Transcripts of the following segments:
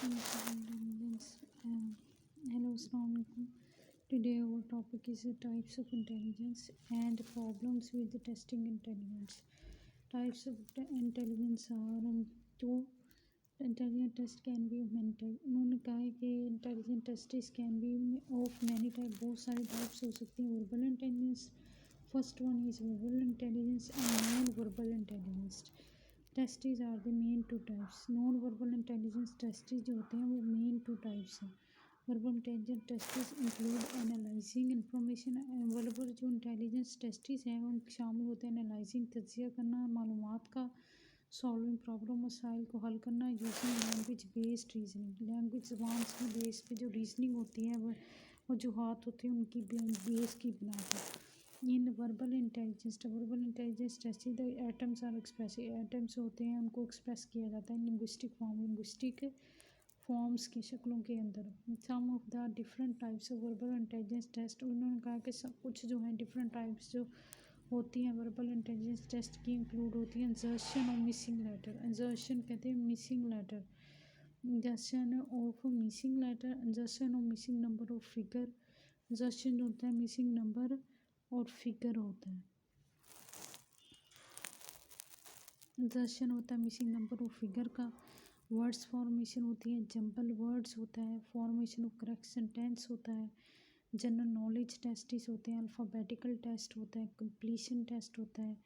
Intelligence. Hello, Assalamu alaikum. Today our topic is the types of intelligence and problems with the testing intelligence. Types of intelligence are two. Intelligent test can be of many type. उन्होंने कहा है कि intelligent test can be of many type. बहुत सारे types हो सकते हैं. Verbal intelligence. First one is verbal intelligence and non-verbal intelligence. Tests are the main two types. Non verbal intelligence tests जो होते हैं वो मेन टू टाइप्स हैं. Verbal intelligence tests include analysing information. Verbal जो intelligence tests हैं उन शामिल होते हैं एनालाइजिंग, तज्जिया करना मालूमात का, सॉल्विंग प्रॉब्लम, मसाइल को हल करना, using language based reasoning. Language ज़बान की बेस पे जो रीजनिंग होती है वजूहात होती हैं उनकी बेस की बिना पर. In verbal intelligence test the atoms are express. Atoms होते हैं उनको एक्सप्रेस किया जाता है लिंग्विस्टिक फॉर्म्स की शक्लों के अंदर. Some of the different types of verbal intelligence test. उन्होंने कहा कि सब कुछ जो है डिफरेंट टाइप्स जो होती हैं वर्बल इंटेलिजेंस टेस्ट की इंक्लूड होती हैं. इंसर्शन और मिसिंग लेटर. इंसर्शन कहते हैं missing letter. Insertion of missing letter. Insertion of missing number of figure. Insertion होता है मिसिंग नंबर और फिगर होता है. इंसर्शन होता है मिसिंग नंबर और फिगर का. वर्ड्स फॉर्मेशन होती है. जंबल वर्ड्स होता है. फॉर्मेशन ऑफ करेक्ट सेंटेंस होता है. जनरल नॉलेज टेस्टिस होते हैं. अल्फ़ाबेटिकल टेस्ट होता है. कंप्लीशन टेस्ट होता है.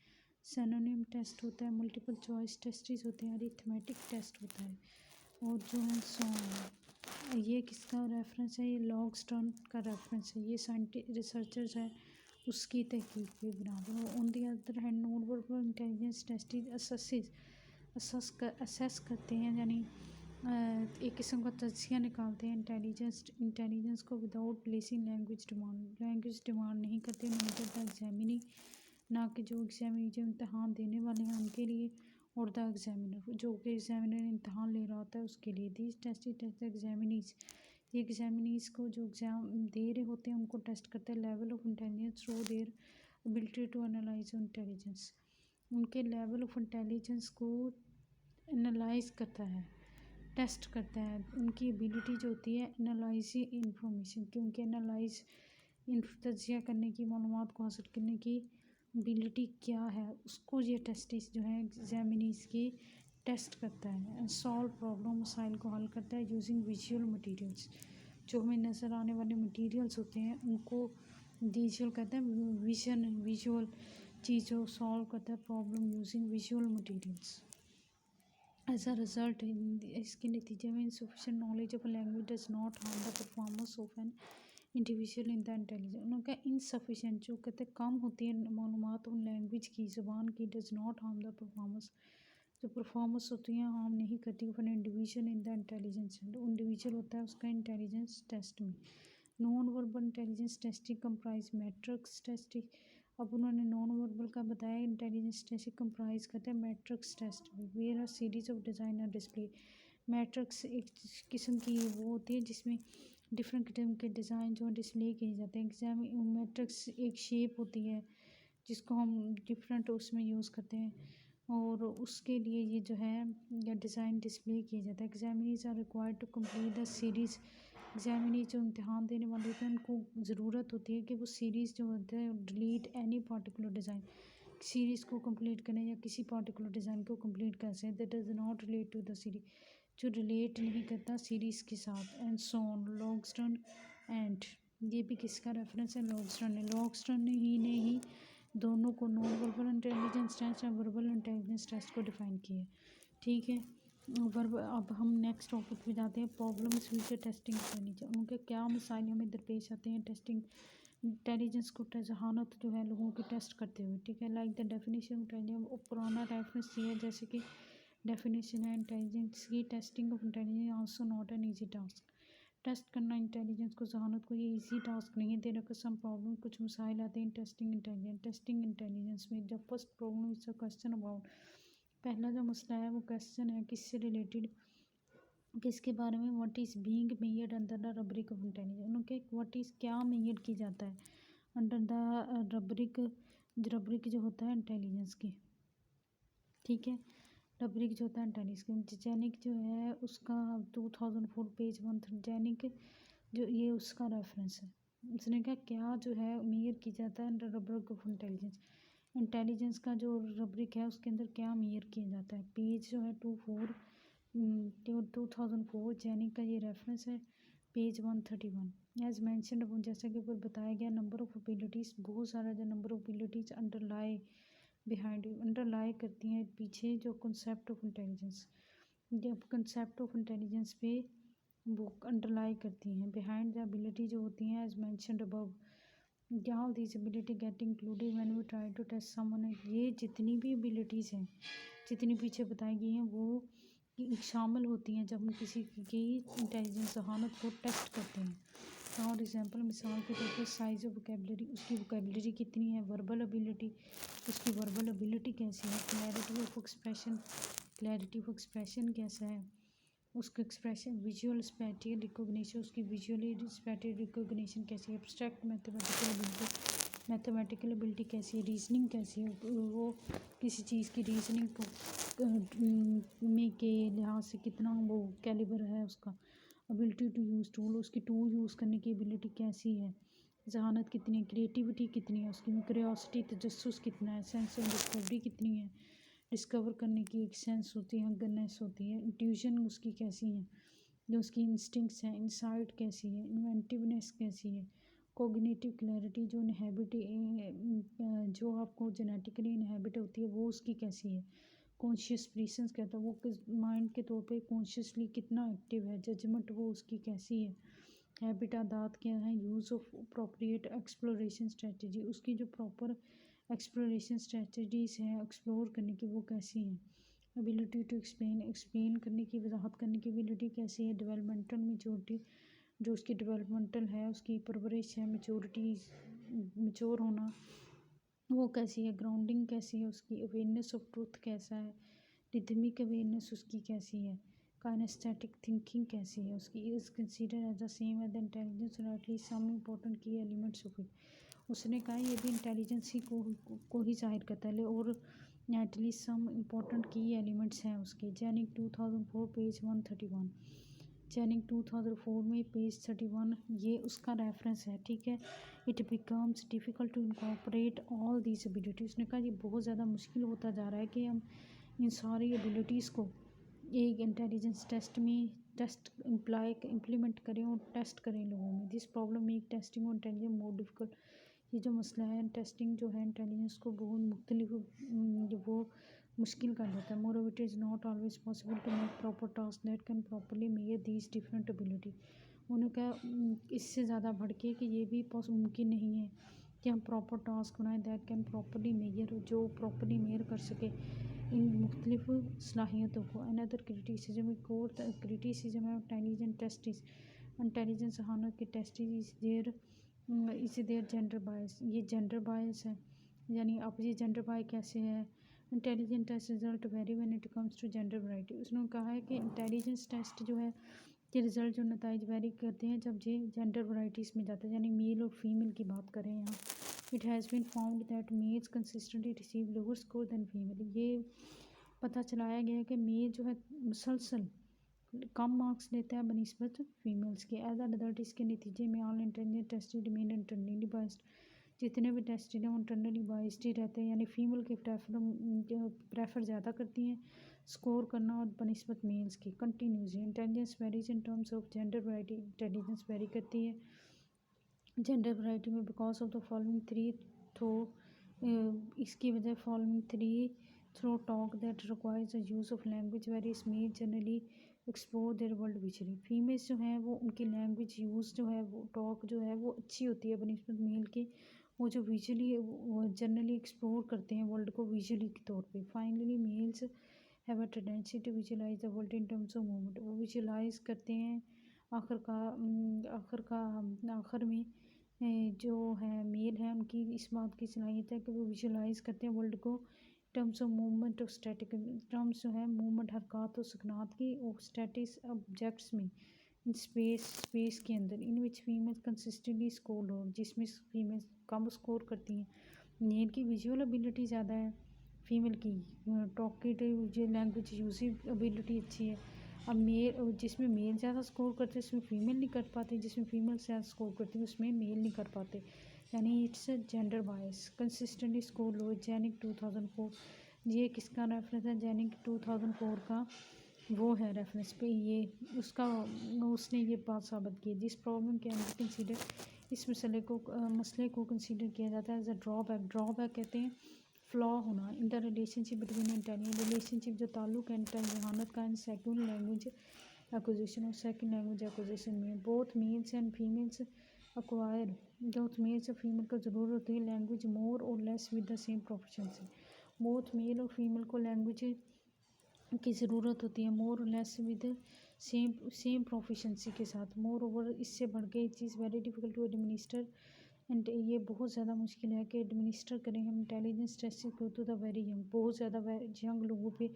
सिनोनिम टेस्ट होता है. मल्टीपल चॉइस टेस्टिस होते हैं. अरिथमेटिक टेस्ट होता है. और जो है सो ये किसका रेफरेंस है? ये लॉगस्टर्न का रेफरेंस है. ये साइंटिस्ट रिसर्चर्स है उसकी तहकीक पे बराबर. On the other hand non verbal intelligence testing assess करते हैं यानी एक किस्म का तज्जिया निकालते हैं इंटेलिजेंस को विदाउट प्लेसिंग लैंग्वेज डिमांड नहीं करते. नीदर द एग्जामिनी, ना कि जो एग्जामिनी जो इम्तहान देने वाले हैं उनके लिए, और द एग्जामिनर जो कि एग्जामिनर इम्तहान ले रहा होता है उसके लिए. These test examinees. ये एग्जामिनीज को जो एग्ज़ाम दे रहे होते हैं उनको टेस्ट करते हैं. Level of intelligence through their ability to analyse intelligence. उनके लेवल ऑफ इंटेलिजेंस को एनालाइज करता है, टेस्ट करता है. उनकी एबिलिटी जो होती है एनालाइज इंफॉर्मेशन की, उनके एनालाइज तज्जिया करने की, मालूमात को हासिल करने की एबिलिटी क्या है उसको ये टेस्टिस जो है एग्जामिनीज की टेस्ट करता है. सॉल्व प्रॉब्लम, मसाइल को हल करता है यूजिंग विजुअल मटेरियल्स. जो हमें नज़र आने वाले मटेरियल्स होते हैं उनको विजुअल कहते हैं. विजुअल चीज़ों सॉल्व करता है problem using visual materials. As a result इसके नतीजे में insufficient knowledge of language does not harm the performance of an individual in the intelligence. उनका इनसफिशिएंट जो कहते हैं कम होती है मालूमात उन लैंग्वेज की, ज़बान की. Does not harm the performance, जो परफॉर्मेंस होती है हार्म नहीं करती for individual in the intelligence. Individual होता है उसका इंटेलिजेंस टेस्ट में. Non verbal intelligence testing comprise matrix testing. अब उन्होंने नॉन वर्बल का बताया. इंटेलिजेंस टेस्टिंग कंप्राइज करता है matrix test. Where are series of design और डिस्प्ले. मैट्रिक्स एक किस्म की वो होती है जिसमें डिफरेंट किस्म के डिज़ाइन जो डिस्प्ले किए जाते हैं. एग्जाम मैट्रिक्स एक शेप होती है जिसको हम डिफरेंट उसमें यूज़ करते हैं और उसके लिए ये जो है या डिज़ाइन डिस्प्ले किया जाता है. Examinees are required to complete the series. Examinee जो इम्तहान देने वाले होते हैं उनको ज़रूरत होती है कि वो सीरीज़ जो होता है delete any particular design. Series को कंप्लीट करें या किसी पार्टिकुलर डिज़ाइन को कंप्लीट कर सकें. That does not relate to the series, जो रिलेट नहीं करता सीरीज़ के साथ. And so on. लॉगस्टर्न एंड ये भी किसका रेफरेंस है? लॉगस्टर्न ने. लॉगस्टर्न ने ही दोनों को नॉन वर्बल इंटेलिजेंस टेस्ट और वर्बल इंटेलिजेंस टेस्ट को डिफ़ाइन किया. ठीक है. अब हम नेक्स्ट टॉपिक पे जाते हैं. Problems with testing intelligence. उनके क्या मसाइल हमें दरपेश आते हैं टेस्टिंग इंटेलिजेंस को जहानत जो है लोगों की टेस्ट करते हुए. ठीक है. Like the definition intelligence. पुराना रेफरेंस दिया है जैसे कि डेफिनेशन है इंटेलिजेंस की. Testing of intelligence also not an easy task. Test करना इंटेलिजेंस को जहानत को ये इजी टास्क नहीं है. देर आर सम प्रॉब्लम, कुछ मसाइल आते हैं टेस्टिंग इंटेलिजेंस में. जब first problem is a question about. पहला जो मसला है वो क्वेश्चन है किससे रिलेटेड, किसके बारे में. What is being measured under the rubric of intelligence. उनके व्हाट इज़ क्या मेजर की जाता है अंडर द रब्रिक जो होता है इंटेलिजेंस की. ठीक है. रबरिक जो होता है इंटेलिजेंस। जेनिक जो है उसका 2004 पेज 1 जेनिक जो ये उसका रेफरेंस है। उसने कहा क्या जो है मेजर की जाता है रबरिक ऑफ इंटेलिजेंस। इंटेलिजेंस का जो रबरिक है उसके अंदर क्या मेजर किया जाता है। पेज जो है 2004 जेनिक का ये रेफरेंस है, पेज 131। एज मैंशन जैसा कि ऊपर बताया गया, नंबर ऑफ एबिलिटीज़, बहुत सारा जो नंबर ऑफ एबिलिटीज अंडरलाई बिहाइंड अंडरलाई करती हैं पीछे जो कंसेप्ट ऑफ इंटेलिजेंस, जब कंसेप्ट ऑफ इंटेलिजेंस पे वो अंडरलाई करती हैं। बिहाइंड द एबिलिटी जो होती हैं एज मैंशनड अबव, क्या this ability get included when we try to test someone. ये जितनी भी एबिलिटीज़ हैं, जितनी पीछे बताई गई हैं, वो शामिल होती हैं जब हम किसी की इंटेलिजेंस जहानत को टेस्ट करते हैं। फॉर एग्जांपल, मिसाल के तौर पर साइज ऑफ वोकेबलरी, उसकी वोकेबलरी कितनी है। वर्बल एबिलिटी, उसकी वर्बल एबिलिटी कैसी है। क्लैरिटी ऑफ एक्सप्रेशन कैसा है, उसका एक्सप्रेशन। विजुअल स्पैटियल रिकॉग्निशन, उसकी विजुअली स्पैटियल रिकॉग्निशन कैसी है। एब्स्ट्रैक्ट मैथमेटिकल एबिलिटी कैसी है। रीजनिंग कैसी है, वो किसी चीज़ की रीजनिंग को में के लिहाज से कितना वो कैलिबर है उसका। एबिलिटी टू यूज़ टूल, उसकी टूल यूज़ करने की एबिलिटी कैसी है। जहानत कितनी है, क्रिएटिविटी कितनी है उसकी, क्यूरियोसिटी तजस्सुस कितना है, सेंस ऑफ डिस्कवरी कितनी है, डिस्कवर करने की एक सेंस होती है, हंगरनेस होती है। इंट्यूशन उसकी कैसी है, जो उसकी इंस्टिंक्ट्स हैं। इंसाइट कैसी है, इन्वेंटिवनेस कैसी है। कोग्निटिव क्लैरिटी, जो इनहेबिट जो आपको जेनेटिकली इनहेबिट होती है वो उसकी कैसी है। कॉन्शियस प्रीसेंस कहता है, वो माइंड के तौर पे कॉन्शियसली कितना एक्टिव है। जजमेंट वो उसकी कैसी है। हैबिट आदात क्या है। Use of appropriate exploration strategy, उसकी जो प्रॉपर एक्सप्लोरेशन स्ट्रेटजीज हैं एक्सप्लोर करने की वो कैसी हैं। एबिलिटी टू एक्सप्लेन करने की, वजाहत करने की एबिलिटी कैसी है। डेवलपमेंटल मेच्योरिटी, जो उसकी डेवलपमेंटल है, उसकी परवरिश है, मेच्योर होना वो कैसी है। ग्राउंडिंग कैसी है उसकी। अवेयरनेस ऑफ ट्रूथ कैसा है। रिदमिक अवेयरनेस उसकी कैसी है। काइनेस्थेटिक थिंकिंग कैसी है उसकी। Is consider as the same as the intelligence और at least some important key elements of it. उसने कहा ये भी इंटेलिजेंस ही को ही जाहिर करता है और at least some important key elements हैं उसके। Genic 2004 page 131। जेनिक 2004 में पेज 31 ये उसका रेफरेंस है, ठीक है। It becomes difficult to incorporate all these ability, उसने कहा ये बहुत ज़्यादा मुश्किल होता जा रहा है कि हम इन सारी एबिलिटीज़ को एक इंटेलिजेंस टेस्ट इम्प्लीमेंट करें और टेस्ट करें लोगों में। दिस प्रॉब्लम मेक टेस्टिंग और इंटेलिजेंस मोर डिफ़िकल्ट, ये जो मसला है टेस्टिंग जो है इंटेलिजेंस को बहुत मुख्तलिफ वो मुश्किल कर देता है। More it is not always possible to make proper task that can properly measure these different ability. उन्होंने कहा इससे ज़्यादा बढ़ के कि ये भी मुमकिन नहीं है कि हम प्रॉपर टास्क बनाएं दैट कैन प्रॉपरली मेजर, जो प्रॉपरली मेजर कर सके इन मुख्तलिफ सलाहियतों को। अनदर क्रिटिसिज्म, एक और क्रिटिसिज्म है इंटेलिजेंट टेस्ट इंटेलिजेंस जहानत के test is there gender bias, ये जेंडर बायस है। यानी अब ये जेंडर बाय कैसे है। Intelligence test result vary when it comes to gender variety, उसने कहा है कि इंटेलिजेंस टेस्ट जो है के रिजल्ट जो नताइज वेरी करते हैं जब ये जेंडर वैराइटीज़ में जाते हैं, यानी मेल और फीमेल की बात करें यहाँ। It has been found that males consistently receive lower score than female, ये पता चलाया गया है कि मेल जो है मुसलसल कम मार्क्स लेता है बनिस्बत फीमेल्स के। एज अ रिजल्ट इसके नतीजे में all intelligent tested remain internally biased, जितने भी टेस्टेड हैं वो इंटरनली बाइस्ड ही रहते हैं, यानी फीमेल के प्रेफर ज़्यादा करती हैं स्कोर करना और बनिस्बत मेल्स की। Continuous intelligence varies in terms of gender variety, intelligence vary करती है जेंडर वैरायटी में because of the following three throw, इसकी वजह following three throw talk that requires the use of language varies male generally explore their world visually. Females जो हैं वो उनकी language use जो है वो टॉक जो है वो अच्छी होती है बनिस्बत मेल की, वो जो विजुअली जनरली एक्सप्लोर करते हैं वर्ल्ड को विजुअली के तौर पे। Finally males have a tendency to visualise the world in terms of movement, वो विजुअलाइज करते हैं आखिर में जो है मेल है उनकी इस बात की सलाहियत है कि वो विजुअलाइज करते हैं वर्ल्ड को टर्म्स ऑफ मूवमेंट और स्टैटिक, टर्म्स जो है मूवमेंट हरकत और सकनात की और स्टैटिक ऑब्जेक्ट्स में इन स्पेस के अंदर, इन विच फीमेल कंसिस्टेंटली स्कोर लो, जिसमें फीमेल कम स्कोर करती हैं। मेल की विजुअल एबिलिटी ज़्यादा है, फीमेल की टॉकेटिव जो लैंग्वेज यूजिंग एबिलिटी अच्छी है। अब मेल जिसमें मेल ज़्यादा स्कोर करते हैं उसमें फ़ीमेल नहीं कर पाते, जिसमें फ़ीमेल ज़्यादा स्कोर करती है उसमें मेल नहीं कर पाते, यानी it's gender bias. Consistently score low जेनिक 2004, ये किसका रेफरेंस है? जेनिक 2004 का वो है रेफरेंस पे, ये उसका उसने ये बात साबित की। This problem can be consider, इस मसले को कंसीडर किया जाता है एज अ ड्रॉबैक। ड्रॉबैक कहते हैं फ्लॉ होना in the relationship between intelligence, relationship जो ताल्लुक है जहानत का एंड सेकंड लैंग्वेज एक्विजिशन और सेकंड लैंग्वेज एक्विजिशन में। Both males and females acquire, both males और फीमेल को ज़रूरत होती है लैंग्वेज मोर और less with the same proficiency. Both male और फीमेल को लैंग्वेज की ज़रूरत होती है मोर और लेस विद सेम प्रोफिशेंसी के साथ। मोर ओवर इससे बढ़ के चीज़ very difficult to administer, and ये बहुत ज़्यादा मुश्किल है कि एडमिनिस्टर करें हम इंटेलिजेंस टेस्ट को टू द वेरी यंग, बहुत ज़्यादा यंग लोगों पे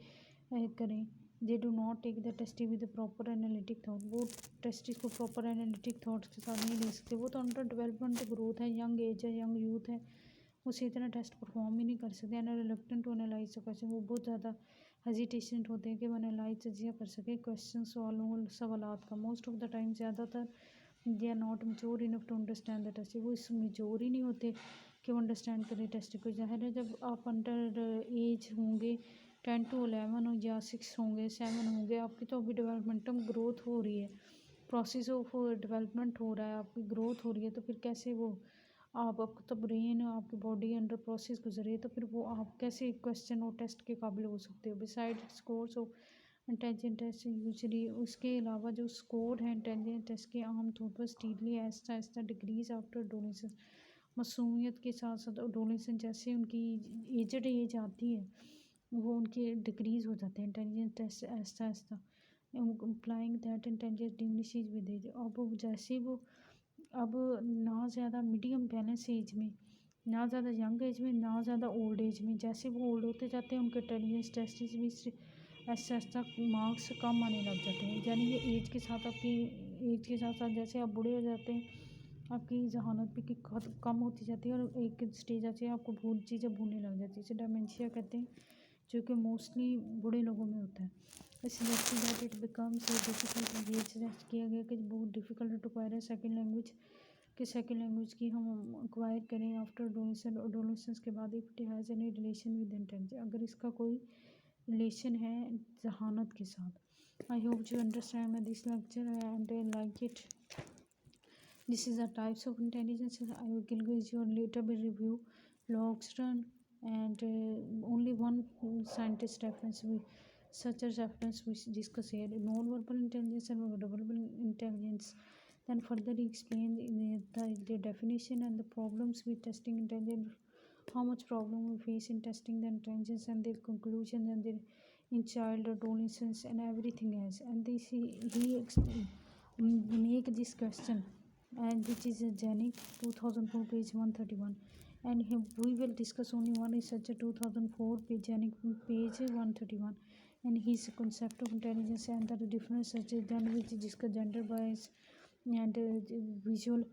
करें। They do not take the test with proper analytic thought, वो टेस्ट को प्रॉपर एनालिटिक थाट्स के साथ नहीं ले सकते। वो तो अंडर डेवलपमेंट ग्रोथ है, यंग एज है, यंग यूथ है, वो सही तरह टेस्ट परफॉर्म ही नहीं कर सकते। And reluctant to analyse the question, वो बहुत ज़्यादा हेजिटेशन होते हैं कि वो एनालाइज तजिया कर सके क्वेश्चन सवालात का। मोस्ट ऑफ द टाइम ज़्यादातर they are not mature enough to understand the test, वो इस मेच्योर ही नहीं होते कि वो अंडरस्टैंड करें टेस्ट को। ज़ाहिर है जब आप अंडर एज होंगे 10 to 11 हो या 6 होंगे 7 होंगे, आपकी तो अभी डेवलपमेंटल ग्रोथ हो रही है, प्रोसेस ऑफ डेवलपमेंट हो रहा है, आपकी ग्रोथ हो रही है, तो फिर कैसे वो आपका तो ब्रेन आपकी बॉडी अंडर प्रोसेस गुजर रही है, तो फिर वो आप कैसे क्वेश्चन और टेस्ट के काबिल हो सकते हो। Beside scores of intelligent test usually, उसके अलावा जो स्कोर है इंटेलिजेंट टेस्ट के आम तौर पर steadily Aahista Aahista decrease after adolescence, मासूमियत के साथ साथ एडोलेसेंस जैसे उनकी एजड एज आती है वो उनके डिक्रीज हो जाते हैं इंटेलिजेंट टेस्ट आहिस्ता आहिस्ता, implying that intelligence diminishes with age. अब जैसे वो अब ना ज़्यादा मीडियम बैलेंस एज में, ना ज़्यादा यंग एज में, ना ज़्यादा ओल्ड एज में, जैसे वो ओल्ड होते जाते हैं उनके इंटेलिजेंस टेस्ट भी ऐसा ऐसा मार्क्स कम आने लग जाते हैं। यानी ये एज के साथ आपकी एज के साथ साथ जैसे आप बूढ़े हो जाते हैं आपकी जहानत भी कम होती जाती है और एक स्टेज आती है आपको चीज़ें भूलने लग जाती है, इसे डेमेंशिया कहते हैं, जो कि मोस्टली बूढ़े लोगों में होता है। इसलिए दैट इट बिकम्स डिफ़िकल्ट, ये सजेस्ट किया गया कि बहुत difficult to acquire second language, कि सेकेंड लैंग्वेज की हम एक्वायर करें आफ्टर एडोलेसेंस के बाद, if it has any relation with intelligence, अगर इसका कोई रिलेशन है जहानत के साथ। I hope you understand my this lecture and like it. This is the types of intelligence. I will give you a little bit review. Logstern and only one scientist reference we such as reference we discuss here. Non-verbal intelligence and verbal intelligence. Then further explain the definition and the problems with testing intelligence. How much problem we face in testing the intelligence and their conclusion and their in child adolescence and everything else. And this he make this question, and which is a Janik 2004 page 131, and we will discuss only one research 2004 page Janik page 131, and his concept of intelligence and the different researches done which discuss gender bias and visual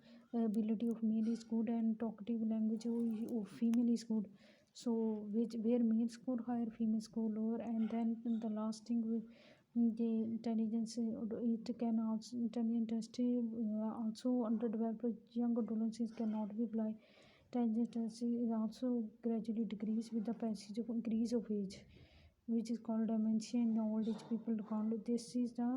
ability of male is good and talkative language of female is good, so which where male score higher female score lower. And then the last thing the intelligence, it can also intelligent test also underdeveloped young adolescents cannot be applied. Intelligence test is also gradually decrease with the passage of increase of age, which is called dementia in the old age people count. This is the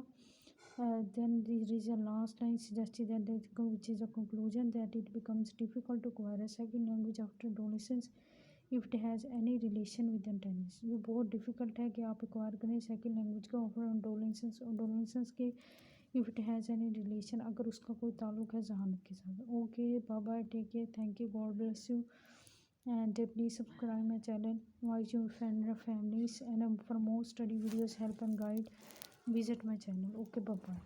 then there is a last line suggested that which is a conclusion that it becomes difficult to acquire a second language after adolescence if it has any relation with intelligence. ये बहुत difficult है कि आप acquire करें second language का after adolescence के if it has any relation, अगर उसका कोई ताल्लुक है जहानत के साथ। Okay bye bye, take care, thank you, God bless you, and please subscribe my channel, watch your friends and families, and for more study videos help and guide visit my channel. Okay, bye bye.